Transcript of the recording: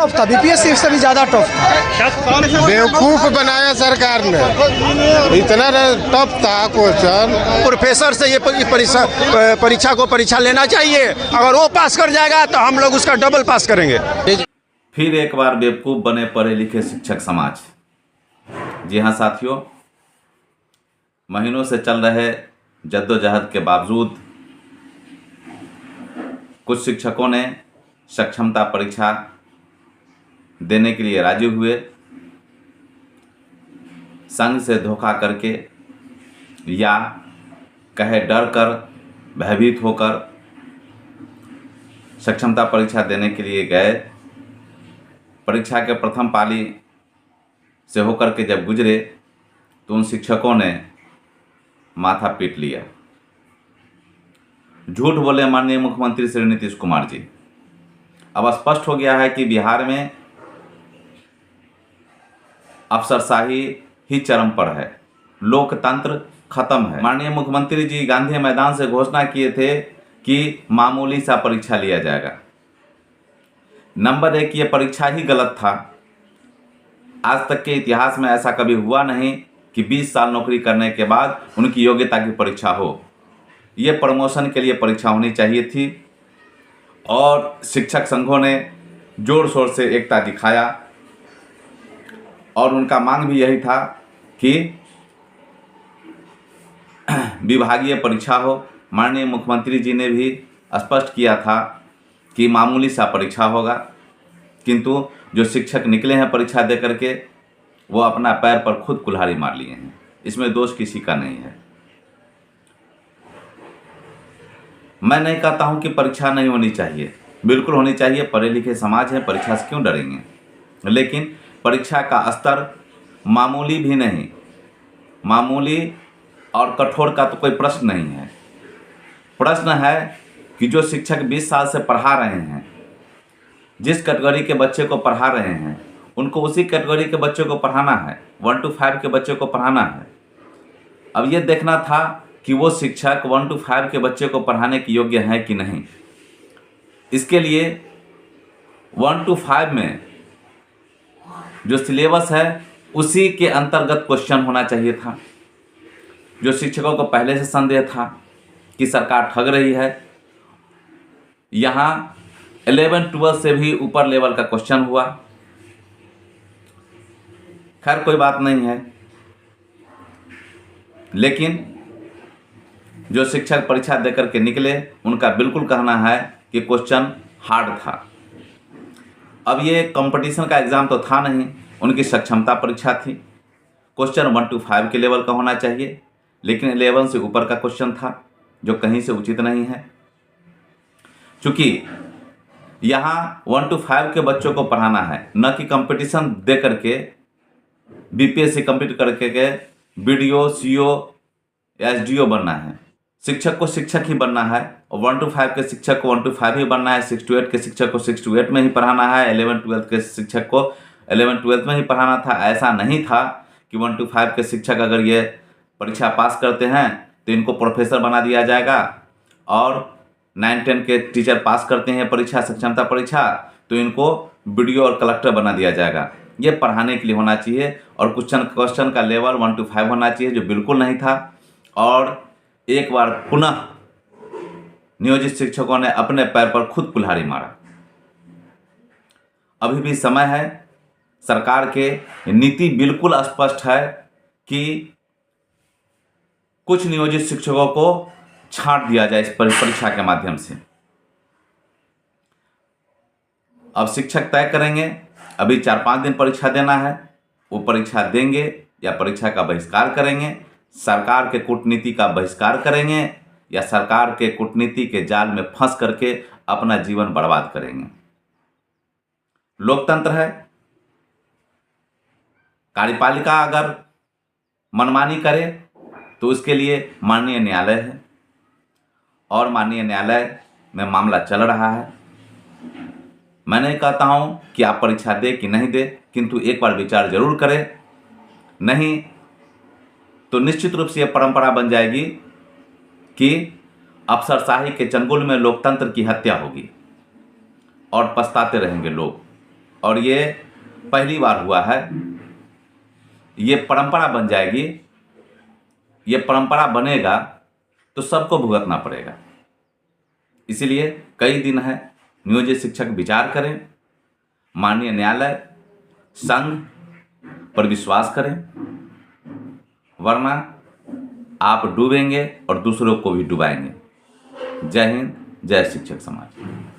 Tough था, BPSC से भी ज़्यादा टफ था। बेवकूफ बनाया सरकार ने, इतना टफ था क्वेश्चन। प्रोफेसर से ये परीक्षा लेना चाहिए। अगर वो पास कर जाएगा तो हम लोग उसका डबल पास करेंगे। फिर एक बार बेवकूफ़ बने पढ़े लिखे शिक्षक समाज। जी हाँ साथियों, महीनों से चल रहे जद्दोजहद के बावजूद कुछ शिक्षकों ने सक्षमता परीक्षा देने के लिए राजी हुए। संघ से धोखा करके या कहे डर कर, भयभीत होकर सक्षमता परीक्षा देने के लिए गए। परीक्षा के प्रथम पाली से होकर के जब गुजरे तो उन शिक्षकों ने माथा पीट लिया। झूठ बोले माननीय मुख्यमंत्री श्री नीतीश कुमार जी। अब स्पष्ट हो गया है कि बिहार में अफसरशाही ही चरम पर है, लोकतंत्र खत्म है। माननीय मुख्यमंत्री जी गांधी मैदान से घोषणा किए थे कि मामूली सा परीक्षा लिया जाएगा। नंबर 1, ये परीक्षा ही गलत था। आज तक के इतिहास में ऐसा कभी हुआ नहीं कि 20 साल नौकरी करने के बाद उनकी योग्यता की परीक्षा हो। ये प्रमोशन के लिए परीक्षा होनी चाहिए थी और शिक्षक संघों ने जोर शोर से एकता दिखाया और उनका मांग भी यही था कि विभागीय परीक्षा हो। माननीय मुख्यमंत्री जी ने भी स्पष्ट किया था कि मामूली सा परीक्षा होगा, किंतु जो शिक्षक निकले हैं परीक्षा दे करके वो अपना पैर पर खुद कुल्हाड़ी मार लिए हैं। इसमें दोष किसी का नहीं है। मैं नहीं कहता हूं कि परीक्षा नहीं होनी चाहिए, बिल्कुल होनी चाहिए। पढ़े लिखे समाज है, परीक्षा से क्यों डरेंगे। लेकिन परीक्षा का स्तर मामूली भी नहीं, मामूली और कठोर का तो कोई प्रश्न नहीं है। प्रश्न है कि जो शिक्षक 20 साल से पढ़ा रहे हैं, जिस कैटेगरी के बच्चे को पढ़ा रहे हैं, उनको उसी कैटेगरी के बच्चे को पढ़ाना है, 1 to 5 के बच्चे को पढ़ाना है। अब ये देखना था कि वो शिक्षक 1 to 5 के बच्चे को पढ़ाने के योग्य है कि नहीं। इसके लिए 1 to 5 में जो सिलेबस है उसी के अंतर्गत क्वेश्चन होना चाहिए था। जो शिक्षकों को पहले से संदेह था कि सरकार ठग रही है, यहाँ 11-12 से भी ऊपर लेवल का क्वेश्चन हुआ। खैर कोई बात नहीं है, लेकिन जो शिक्षक परीक्षा देकर के निकले उनका बिल्कुल कहना है कि क्वेश्चन हार्ड था। अब ये कंपटीशन का एग्ज़ाम तो था नहीं, उनकी सक्षमता परीक्षा थी। क्वेश्चन 1 to 5 के लेवल का होना चाहिए, लेकिन 11 से ऊपर का क्वेश्चन था, जो कहीं से उचित नहीं है। चूँकि यहाँ 1 to 5 के बच्चों को पढ़ाना है, न कि कंपटीशन दे करके बीपीएससी कंप्लीट करके के बीडीओ, सीओ या एसडीओ बनना है। शिक्षक को शिक्षक ही बनना है और 1 to 5 के शिक्षक को 1 to 5 ही बनना है, 6 to 8 के शिक्षक को 6 to 8 में ही पढ़ाना है, 11-12 के शिक्षक को 11-12 में ही पढ़ाना था। ऐसा नहीं था कि 1 to 5 के शिक्षक अगर ये परीक्षा पास करते हैं तो इनको प्रोफेसर बना दिया जाएगा और 9-10 के टीचर पास करते हैं परीक्षा, सक्षमता परीक्षा, तो इनको बीडीओ और कलेक्टर बना दिया जाएगा। ये पढ़ाने के लिए होना चाहिए और क्वेश्चन का लेवल 1 to 5 होना चाहिए, जो बिल्कुल नहीं था। और एक बार पुनः नियोजित शिक्षकों ने अपने पैर पर खुद कुल्हाड़ी मारा। अभी भी समय है, सरकार के नीति बिल्कुल स्पष्ट है कि कुछ नियोजित शिक्षकों को छांट दिया जाए इस परीक्षा के माध्यम से। अब शिक्षक तय करेंगे, अभी 4-5 दिन परीक्षा देना है, वो परीक्षा देंगे या परीक्षा का बहिष्कार करेंगे, सरकार के कूटनीति का बहिष्कार करेंगे या सरकार के कूटनीति के जाल में फंस करके अपना जीवन बर्बाद करेंगे। लोकतंत्र है, कार्यपालिका अगर मनमानी करे तो उसके लिए माननीय न्यायालय है और माननीय न्यायालय में मामला चल रहा है। मैं नहीं कहता हूं कि आप परीक्षा दे कि नहीं दे, किंतु एक बार विचार जरूर करें, नहीं तो निश्चित रूप से यह परंपरा बन जाएगी कि अफसरशाही के चंगुल में लोकतंत्र की हत्या होगी और पछताते रहेंगे लोग। और ये पहली बार हुआ है। ये परंपरा बन जाएगी, ये परंपरा बनेगा तो सबको भुगतना पड़ेगा। इसीलिए कई दिन है, नियोजित शिक्षक विचार करें, माननीय न्यायालय संघ पर विश्वास करें, वरना आप डूबेंगे और दूसरों को भी डुबाएंगे। जय हिंद, जय शिक्षक समाज।